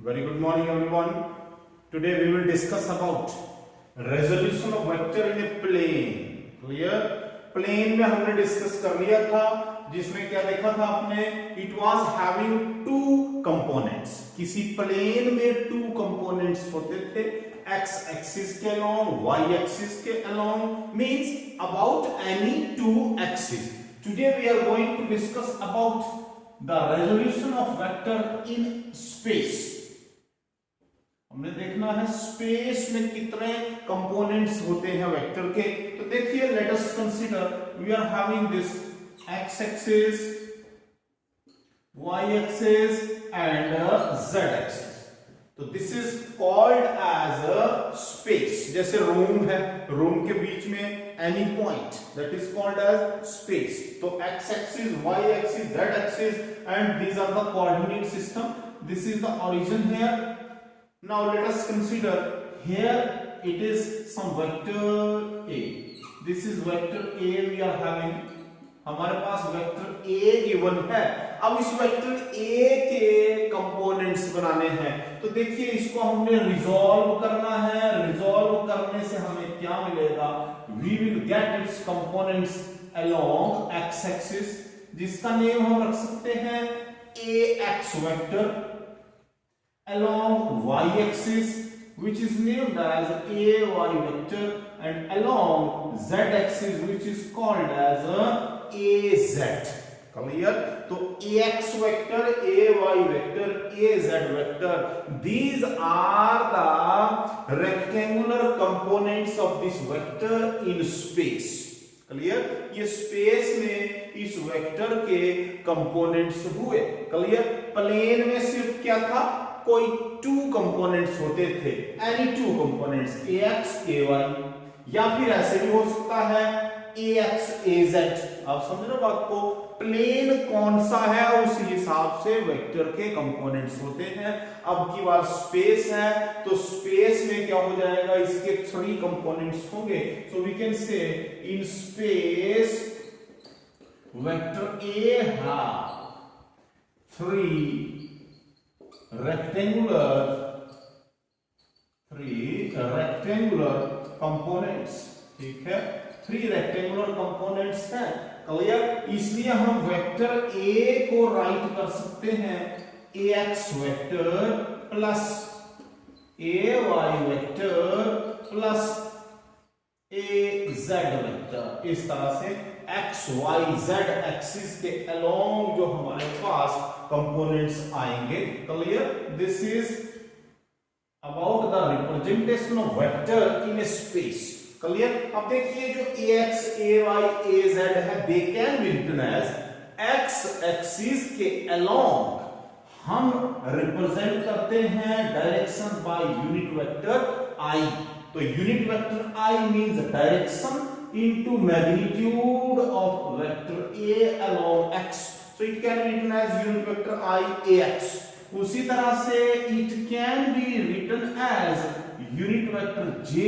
Very good morning everyone. Today we will discuss about resolution of vector in a plane. Clear? Plane में हमने discuss कर लिया था, जिसमें क्या देखा था आपने? It was having two components. किसी प्लेन में two components होते थे, x axis के along, y axis के along, means about any two axes. Today we are going to discuss about the resolution of vector in space. हमने देखना है space में कितने कंपोनेंट्स होते हैं वेक्टर के। तो देखिए, let us consider we are having this x axis, y axis and z axis. तो this is called as a space. जैसे रूम है, रूम के बीच में any point, that is called as space. तो x axis, y axis, z axis and these are the coordinate system. This is the origin here. Now let us consider here it is some vector a. This is vector a we are having. हमारे पास vector a given है। अब इस vector a के components बनाने हैं। तो देखिए, इसको हमने रिजॉल्व करना है। रिजॉल्व करने से हमें क्या मिलेगा? We will get its components along x axis, जिसका नेम हम रख सकते हैं ax vector, along y axis which is named as ay vector, and along z axis which is called as az. Clear? तो ax vector, ay vector, az vector, these are the rectangular components of this vector in space. Clear? ये space में इस vector के components हुए। Clear? Plane में सिर्फ क्या था? कोई टू कंपोनेंट्स होते थे, any two components, ax ay, या फिर ऐसे भी हो सकता है ax az। आप समझ रहे हो बात को? प्लेन कौन सा है उस हिसाब से वेक्टर के कंपोनेंट्स होते हैं। अब की बार स्पेस है, तो स्पेस में क्या हो जाएगा? इसके थ्री कंपोनेंट्स होंगे। सो we can say in space vector a have three rectangular components। ठीक है, थ्री रेक्टेंगुलर कंपोनेंट्स हैं। क्लियर? इसलिए हम वेक्टर a को राइट कर सकते हैं ax vector plus ay vector plus az vector. इस तरह से x y z एक्सिस के अलोंग जो हमारे पास कंपोनेंट्स आएंगे। Clear? This is about the representation of vector in space. Clear? अब देखिए, जो ax ay az है, they can be written as x axis के अलोंग हम रिप्रेजेंट करते हैं direction by unit vector i। तो यूनिट वेक्टर i मींस डायरेक्शन into magnitude of vector a along x, so it can be written as unit vector I ax. उसी तरह से it can be written as unit vector j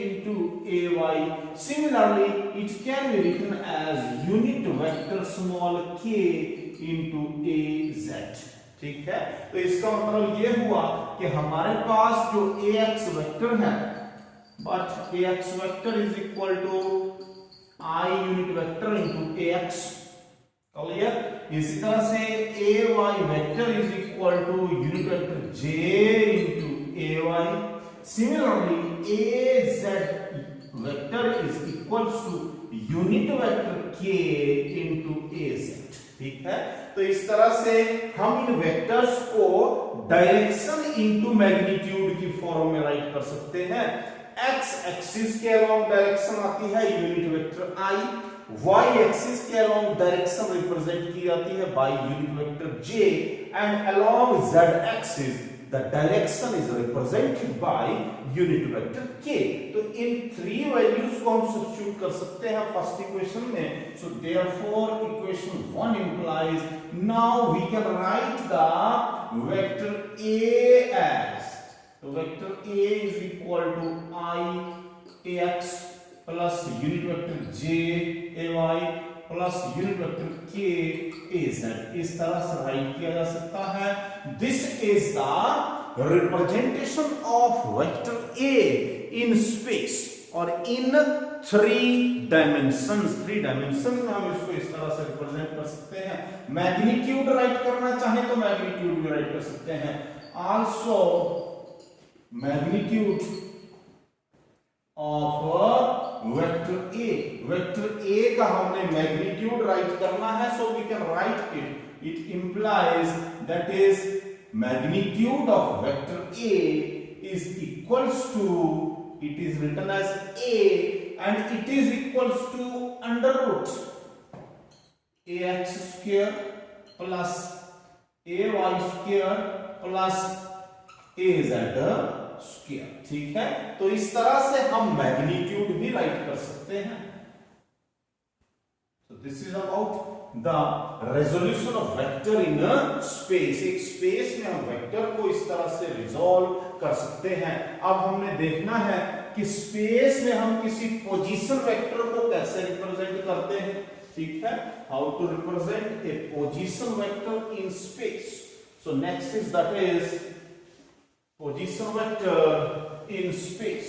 into ay. Similarly, it can be written as unit vector small k into az. ठीक है? तो इसका मतलब ये हुआ कि हमारे पास जो ax वेक्टर है, but ax vector is equal to I unit vector into ax. Clear? इसी तरह से ay vector is equal to unit vector j into ay. Similarly, az vector is equal to unit vector k into az. ठीक है? तो इस तरह से हम इन वेक्टर्स को डायरेक्शन इनटू मैग्नीट्यूड की फॉर्म में राइट कर सकते हैं। x एक्सिस के अलोंग डायरेक्शन आती है unit vector i, y axis के अलोंग डायरेक्शन रिप्रेजेंट की जाती है bye unit vector j, and along z axis the direction is represented by unit vector k। तो इन थ्री वैल्यूज को हम सब्स्टिट्यूट कर सकते हैं फर्स्ट इक्वेशन में। So therefore equation 1 implies now we can write the vector a as, तो vector a is equal to I ax plus unit vector j ay plus unit vector k az। इस तरह से right किया जा सकता है। This is the representation of vector A in space और इन 3 dimensions. 3 dimension में हम इसको इस तरह से रिप्रेजेंट कर सकते हैं। मैग्नीट्यूड राइट करना चाहे तो मैग्नीट्यूड भी राइट कर सकते हैं। Also magnitude of vector a, vector a का हमने मैग्नीट्यूड राइट करना है, so we can write it. It implies that is magnitude of vector A is equals to, it is written as A and it is equals to under root ax square plus ay square plus az square। ठीक है, तो इस तरह से हम magnitude भी write कर सकते हैं। So this is about the resolution of vector in a space। एक स्पेस में हम वेक्टर को इस तरह से रिजॉल्व कर सकते हैं। अब हमने देखना है कि स्पेस में हम किसी पोजीशन वेक्टर को कैसे रिप्रेजेंट करते हैं। ठीक है, how to represent a position vector in space. So next is that is position vector in space.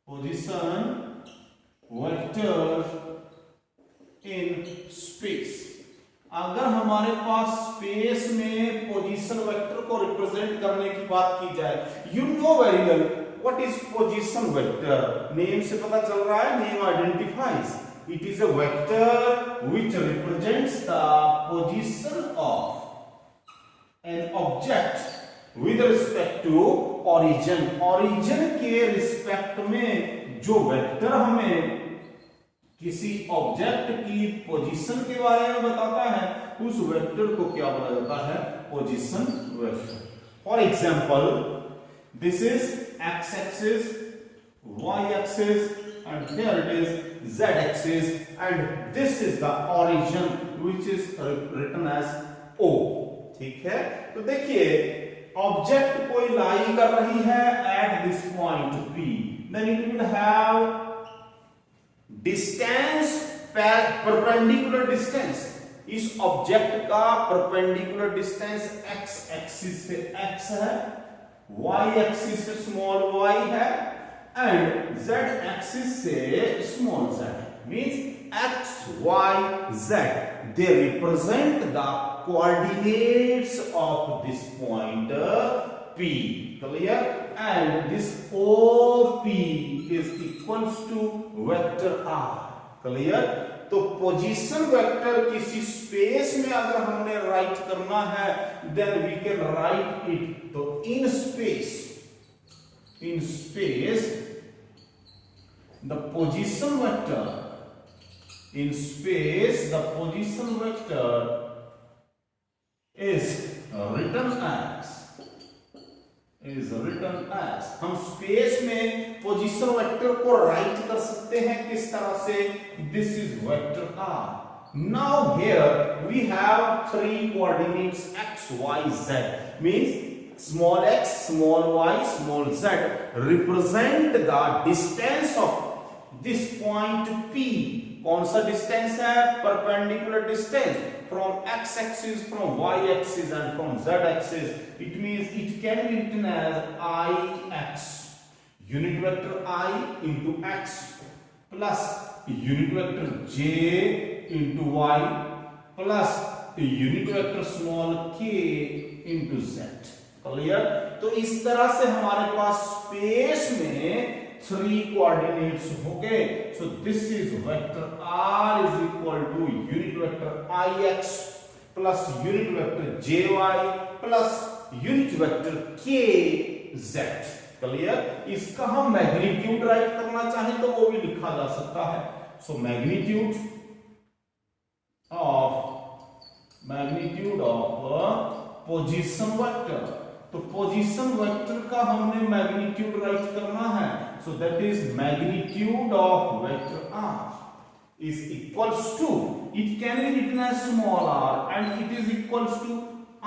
Position vector in space. अगर हमारे पास स्पेस में पोजीशन वेक्टर को रिप्रेजेंट करने की बात की जाए, you know very well what is position vector. Name से पता चल रहा है, name identifies, it is a vector which represents the position of an object with respect to origin. Origin के रिस्पेक्ट में जो वेक्टर हमें किसी ऑब्जेक्ट की पोजीशन के बारे में बताता है, उस वेक्टर को क्या बोला जाता है, position vector. For example, this is x axis, y axis and here it is z axis and this is the origin which is written as O। ठीक है, तो देखिए ऑब्जेक्ट कोई लाई कर रही है at this point P, then it will have distance perpendicular distance. इस object का परपेंडिकुलर डिस्टेंस x एक्सिस से x है, y एक्सिस से स्मॉल y है एंड z एक्सिस से स्मॉल z है। Means x y z they represent the coordinates of this point P। clear? And this OP is equals to vector R। clear? तो position vector किसी space में अगर हमने write करना है, then we can write it. तो in space the position vector, in space the position vector is written as हम space में पोजीशन वेक्टर को राइट कर सकते हैं किस तरह से, this is vector R। Now here we have 3 coordinates x y z, means small x small y small z represent the distance of this point P। कौन सा डिस्टेंस है, perpendicular distance from x axis, from y axis and from z axis. It means it can be written as ix, unit vector I into x plus unit vector j into y plus unit vector small k into z। Clear? तो इस तरह से हमारे पास space में 3 coordinates हो गए। सो this is vector R is equal to unit vector ix plus unit vector jy plus unit vector kz। Clear? इसका हम मैग्नीट्यूड राइट करना चाहें तो वो भी लिखा जा सकता है। So magnitude of position vector, तो पोजीशन वेक्टर का हमने मैग्नीट्यूड राइट करना है। So that is magnitude of vector R is equals to, it can be written as small r and it is equals to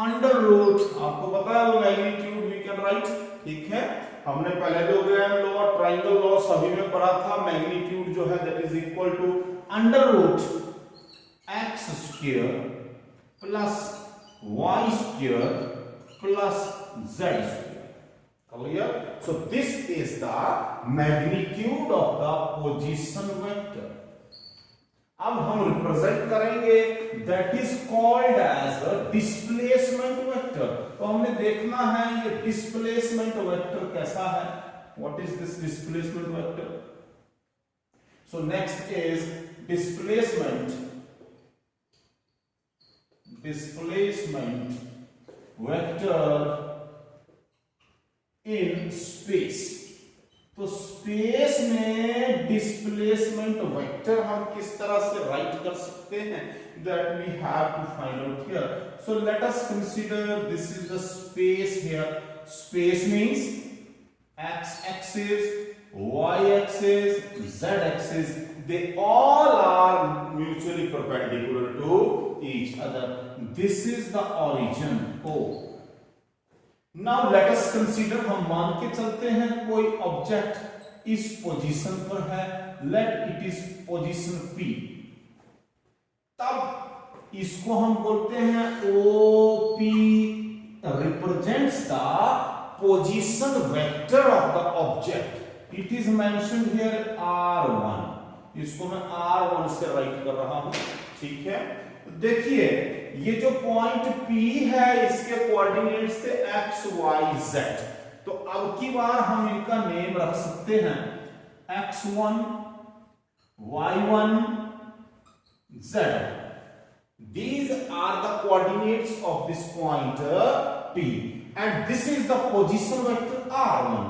under root, आपको पता है वो magnitude V can right. ठीक है, हमने पैरेललोग्राम लॉ, ट्रायंगल लॉ सभी में पढ़ा था। मैग्नीट्यूड जो है that is equal to under root x square plus y square plus z square. Clear? So this is the magnitude of the position vector. अब हम रिप्रेजेंट करेंगे that is called as displacement vector. तो हमने देखना है ये displacement vector कैसा है, what is this displacement vector. So next is displacement vector in space. तो स्पेस में डिस्प्लेसमेंट वेक्टर हम किस तरह से राइट कर सकते हैं, that we have to find out here. So let us consider this is the space here. Space means x axis, y axis, z axis, they all are mutually perpendicular to each other. This is the origin O. Now let us consider, हम मान के चलते हैं कोई object इस position पर है, let it is position P। तब इसको हम बोलते हैं OP represents the position vector of the object. It is mentioned here R1। इसको मैं R1 से राइट कर रहा हूं, ठीक है। देखिए ये जो पॉइंट P है इसके कोऑर्डिनेट्स थे x y z। तो अब की बार हम इनका नेम रख सकते हैं x1 y1 z। These are the coordinates of this point P and this is the position vector R1।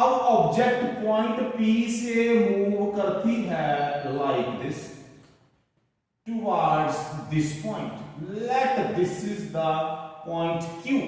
अब ऑब्जेक्ट पॉइंट P से मूव करती है like this towards this point. Let this is the point Q.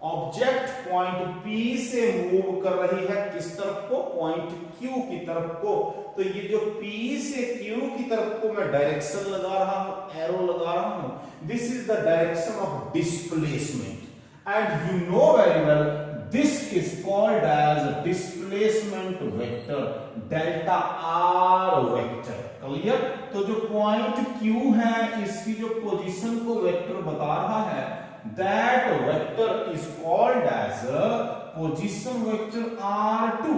Object point P से move कर रही है किस तरफ को, पॉइंट Q की तरफ को। तो ये जो P से Q की तरफ को मैं डायरेक्शन लगा रहा हूं, एरो लगा रहा हूं। This is the direction of displacement and you know very well this is called as displacement vector, delta R vector। Clear? तो जो पॉइंट Q है इसकी जो पोजीशन को वेक्टर बता रहा है, that vector is called as a position vector R2।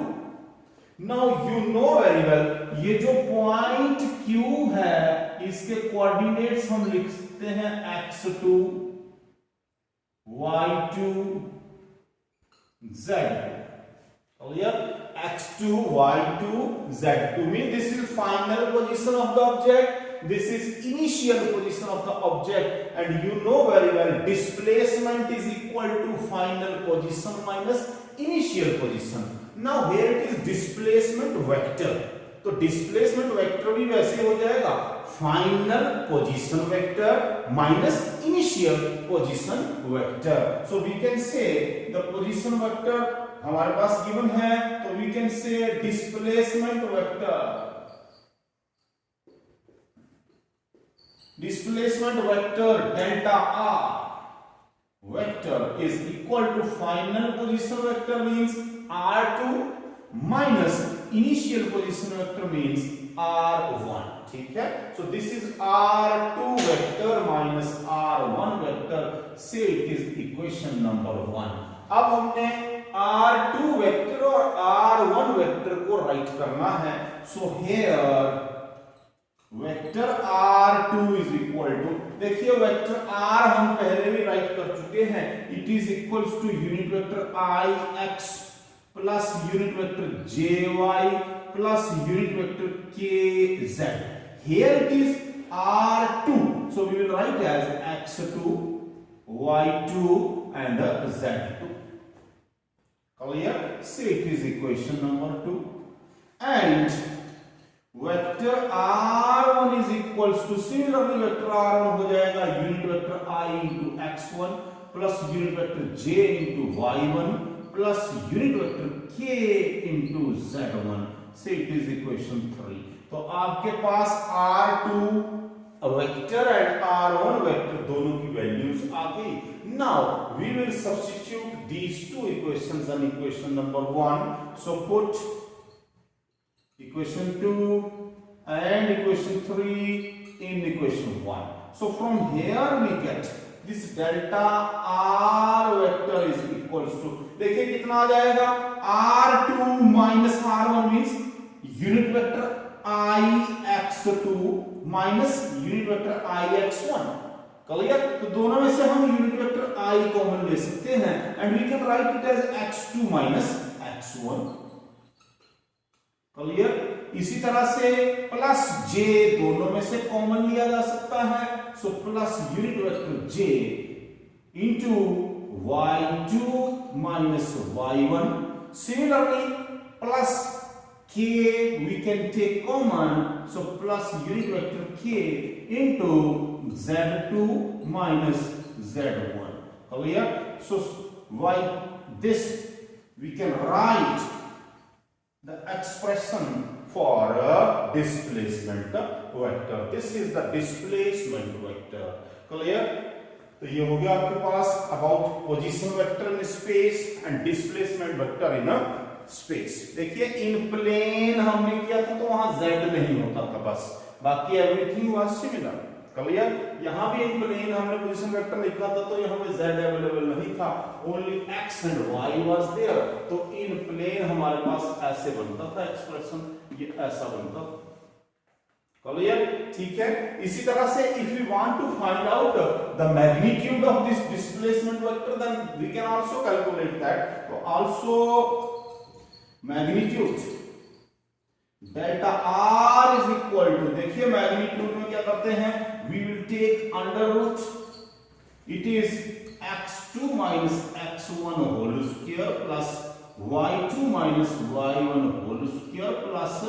Now you know very well ये जो पॉइंट Q है इसके कोऑर्डिनेट्स हम लिख सकते हैं x2 y2 z। Clear? x2 y2 z2 mean this is final position of the object, this is initial position of the object, and you know very well displacement is equal to final position minus initial position। now here it is displacement vector। तो displacement vector भी वैसे हो जाएगा final position vector minus initial position vector. So we can say the position vector हमारे पास given है, तो we can say displacement vector delta R vector is equal to final position vector means R2 minus initial position vector means R1। ठीक है, so this is R2 vector minus R1 vector, say it is equation number 1। अब हमने R2 vector और R1 vector को write करना है। So here vector R2 is equal to, देखिए vector R हम पहले भी राइट कर चुके हैं, it is equals to unit vector Ix plus unit vector jy plus unit vector kz। Here it is R2, so we will write as x2 y2 and z2। Clear? So it is equation number 2 and vector R1 is equals to, similarly vector R1 हो जाएगा unit vector I into x1 plus unit vector j into y1 plus unit vector k into z1, से it is equation 3। तो आपके पास R2 vector and R1 vector दोनों की values आ गई। Now we will substitute these two equations in equation number 1। So put equation 2 and equation 3 in equation 1। So from here we get this delta r vector is equals to, देखिए कितना आ जाएगा, r2 minus r1 means unit vector ix2 minus unit vector ix1, clear. तो दोनों में से हम unit vector i common ले सकते हैं and we can write it as x2 minus x1, clear. इसी तरह से प्लस j दोनों में से कॉमन लिया जा सकता है, so plus unit vector j into y2 minus y1, similarly plus k we can take common, so plus unit vector k into z2 minus z1, clear। So why this we can write the expression for a displacement vector, this is the displacement vector, clear। तो ये हो गया आपके पास about position vector in space and displacement vector in space. देखिए in plane हमने किया था तो वहां z नहीं होता था बस, बाकी एवरीथिंग वाज सिमिलर, क्लियर। यहां भी इन प्लेन हमने पोजीशन वेक्टर लिखा था तो यहां पे z अवेलेबल नहीं था, only x and y was there, तो इन प्लेन हमारे पास ऐसे बनता था एक्सप्रेशन, ये ऐसा बनता था, क्लियर, ठीक है। इसी तरह से if we want to find out the magnitude of this displacement vector then we can also calculate that, तो also magnitude delta r is equal to, देखिए मैग्नीट्यूड में क्या करते हैं, we will take under root, it is x2 minus x1 whole square plus y2 minus y1 whole square plus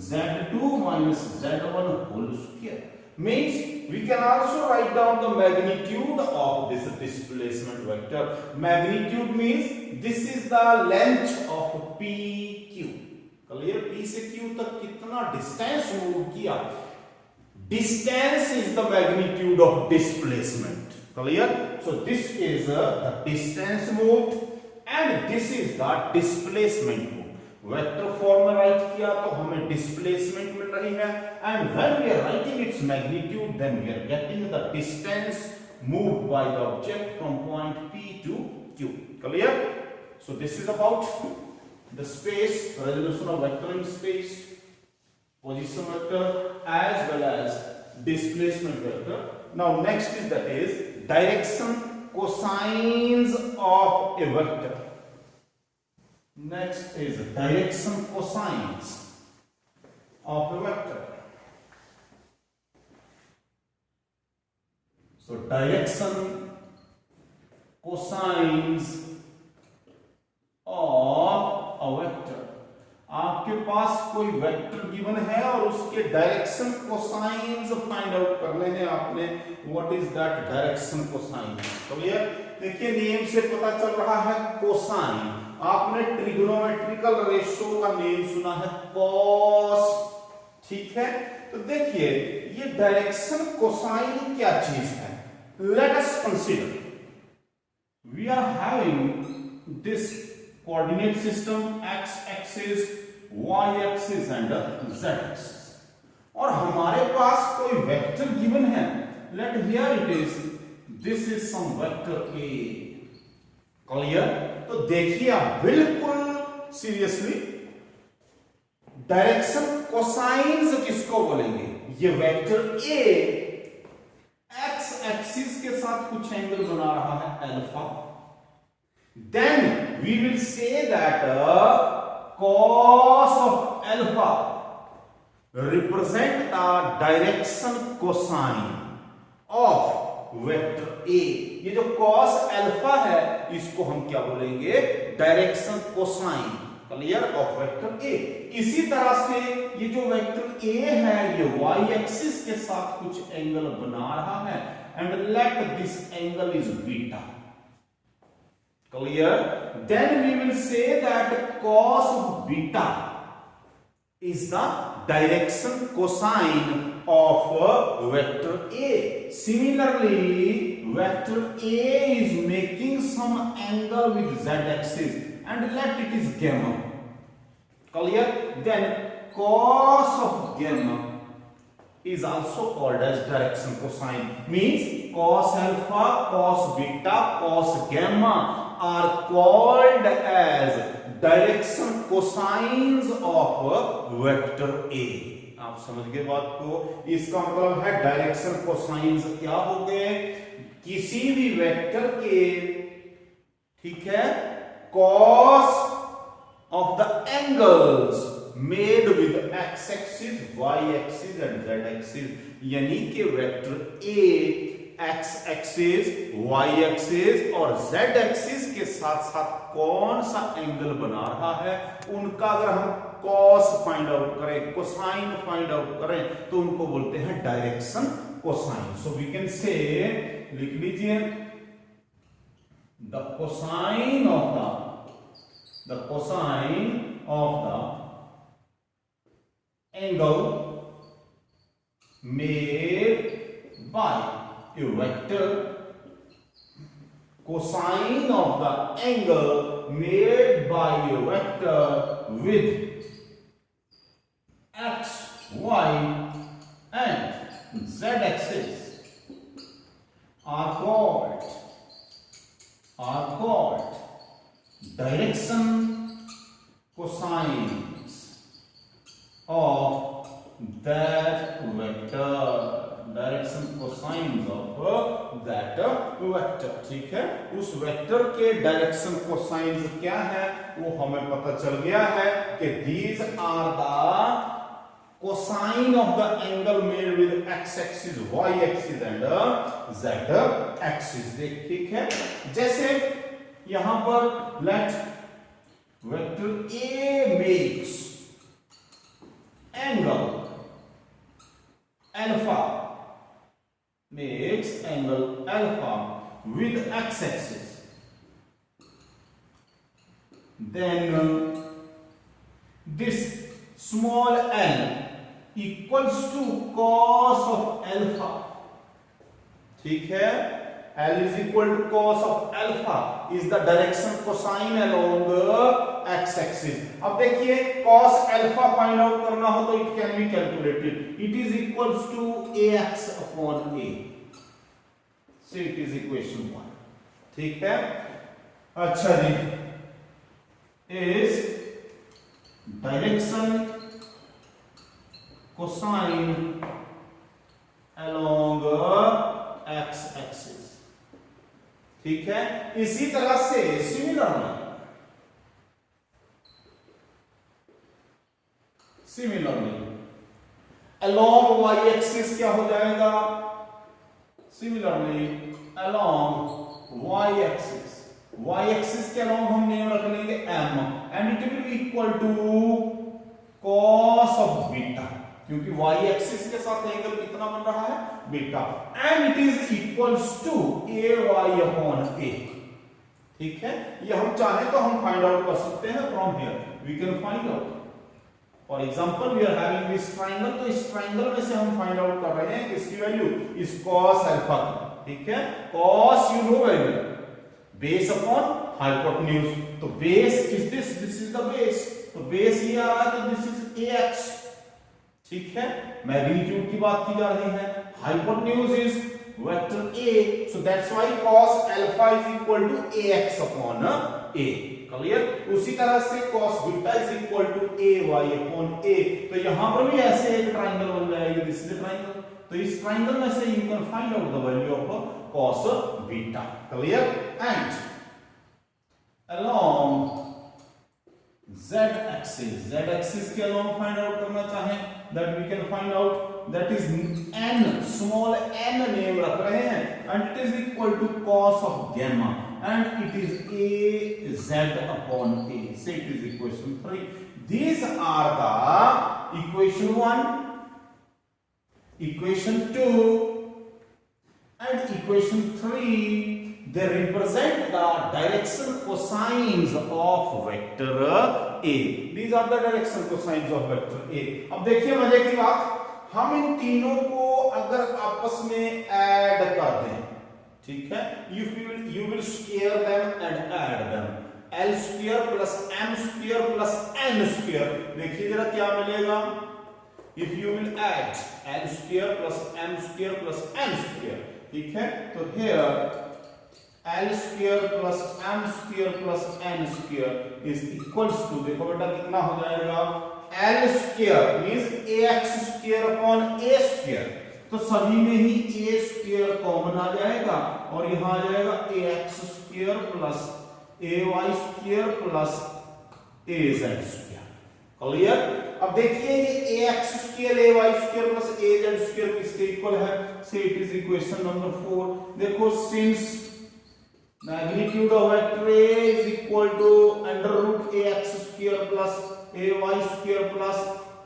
z2 minus z1 whole square, means we can also write down the magnitude of this displacement vector. Magnitude means this is the length of PQ, clear। P से Q तक कितना distance move किया, distance is the magnitude of displacement, clear। So this is the distance moved and this is the displacement moved। Vector form में write किया तो हमें displacement मिल रही है and when we are writing its magnitude then we are getting the distance moved by the object from point P to Q, clear. So this is about the space, resolution of vector in space, position vector as well as displacement vector. Now next is that is direction cosines of a vector. Next is direction cosines of a vector. So direction cosines of a vector. आपके पास कोई vector given है और उसके direction cosines find out करने हैं आपने, what is that direction cosines, clear. देखिए name से पता चल रहा है कोसाइन, आपने ट्रिग्नोमेट्रिकल रेशियो का नेम सुना है कॉस, ठीक है। तो देखिए ये डायरेक्शन कोसाइन क्या चीज है, let us consider we are having this coordinate system x axis, y axis and z axis, और हमारे पास कोई वेक्टर गिवन है, let here it is, this is some vector a, clear. तो देखिए आप बिल्कुल सीरियसली, डायरेक्शन कोसाइन्स किसको बोलेंगे, ये वेक्टर a x एक्सिस के साथ कुछ एंगल बना रहा है alpha, then we will say that cos of alpha represent the direction cosine of vector a। ये जो cos alpha है इसको हम क्या बोलेंगे, direction cosine, clear, of vector a। इसी तरह से ये जो वेक्टर a है ये y एक्सिस के साथ कुछ एंगल बना रहा है and let this angle is beta, clear। Then we will say that cos of beta is the direction cosine of vector a। Similarly, vector a is making some angle with z axis and let it is gamma, clear। Then cos of gamma is also called as direction cosine, means cos alpha, cos beta, cos gamma are called as direction cosines of vector A. आप समझ गए बात को? इसका मतलब है direction cosines क्या हो गए? किसी भी वेक्टर के, ठीक है, cos of the angles made with x axis, y axis and z axis, यानी कि vector A x axis, y axis और z axis के साथ साथ कौन सा एंगल बना रहा है, उनका अगर हम cos फाइंड आउट करें, कोसाइन फाइंड आउट करें, तो उनको बोलते हैं direction cosine. So we can say, लिख लीजिए, the cosine of the angle made by a vector, cosine of the angle made by a vector with x, y and z axis are called direction cosines of that vector. Direction cosines of that vector. ठीक है, उस vector के direction cosines क्या है वो हमें पता चल गया है कि these are the cosine of the angle made with x axis, y axis and z axis. ठीक है, जैसे यहां पर let vector A makes angle alpha with x axis, then this small l equals to cos of alpha. ठीक है, L is equal to cos of alpha is the direction cosine along the x axis. अब देखिए cos alpha find out करना हो तो it can be calculated. It is equals to ax upon a. So it is equation 1. ठीक है, अच्छा जी, is direction cosine along x axis. ठीक है, इसी तरह से सिमिलरली along y axis क्या हो जाएगा? सिमिलरली along y axis के along हम नेम रख लेंगे m and it will be equal to cos of beta, क्योंकि y axis के साथ एंगल कितना बन रहा है? Beta. and it is equals to ay upon a. ठीक है, ये हम चाहे तो हम फाइंड आउट कर सकते हैं from here we can find out. For example we are having this triangle, तो इस ट्रायंगल में से हम फाइंड आउट कर रहे हैं कि इसकी वैल्यू इस cos अल्फा की. ठीक है, cos you know very well, base upon hypotenuse. तो base is this is the base, तो बेस ये आ रहा है, तो दिस इज ax. ठीक है, मैग्नीट्यूड की बात की जा रही है, hypotenuse is vector a, so that's why cos alpha is equal to ax upon a. Clear? उसी तरह से cos beta is equal to ay upon a. तो यहां पर भी ऐसे एक ट्रायंगल बन जाएगा, दिस इज अ ट्रायंगल. तो इस ट्रायंगल में से you can find out the value of cos beta. Clear? And along z axis के along फाइंड आउट करना चाहें, that we can find out, that is n, small n name रख रहे हैं, and it is equal to cos of gamma and it is a z upon a. So it is equation 3. These are the equation 1, equation 2 and equation 3. They represent the direction cosines of vector a. These are the direction cosines of vector a. अब देखिए मजे की बात, हम इन तीनों को अगर आपस में ऐड कर दें, ठीक है, you will square them and add them. l square plus m square plus n square. देखिए जरा क्या मिलेगा. If you will add l square plus m square plus n square, ठीक है। तो here L square plus M square plus N square is equals to, देखो बेटा कितना हो जाएगा, L square means ax square upon a square, तो सभी में ही a square कॉमन आ जाएगा और यहाँ आ जाएगा ax square plus ay square plus az square। Clear. अब देखिए ये ax square ay square plus az square किसके इक्वल है, से इट इज इक्वेशन नंबर 4। देखो since magnitude of vector A is equal to under root ax square plus ay square plus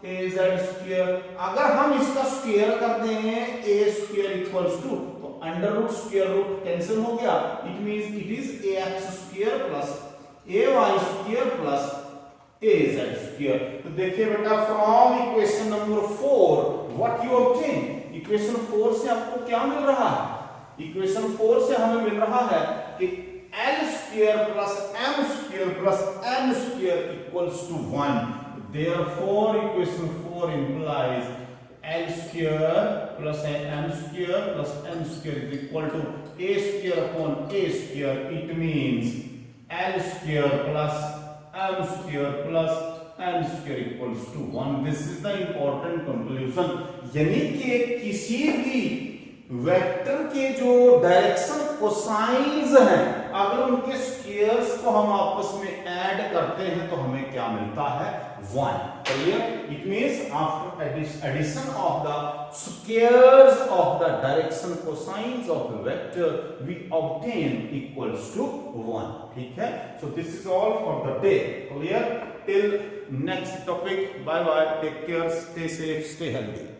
az square, अगर हम इसका स्क्वायर कर दें a square equals to, तो under root square root cancel हो गया, it means it is ax square plus ay square plus az square। तो देखिए बेटा from equation number 4 what you obtain, equation 4 से आपको क्या मिल रहा है, इक्वेशन 4 से हमें मिल रहा है कि L square plus M square plus N square equals to 1। Therefore equation 4 implies L square plus M square plus N square is equal to A square upon A square। It means L square plus M square plus N square equals to 1। This is the important conclusion। यानी कि किसी भी vector के जो direction cosines हैं, अगर उनके squares को हम आपस में ऐड करते हैं तो हमें क्या मिलता है, 1। Clear. It means after addition of the squares of the direction cosines of the vector we obtain equals to 1। ठीक है। So this is all for the day. Clear. Till next topic, bye bye, take care, stay safe, stay healthy.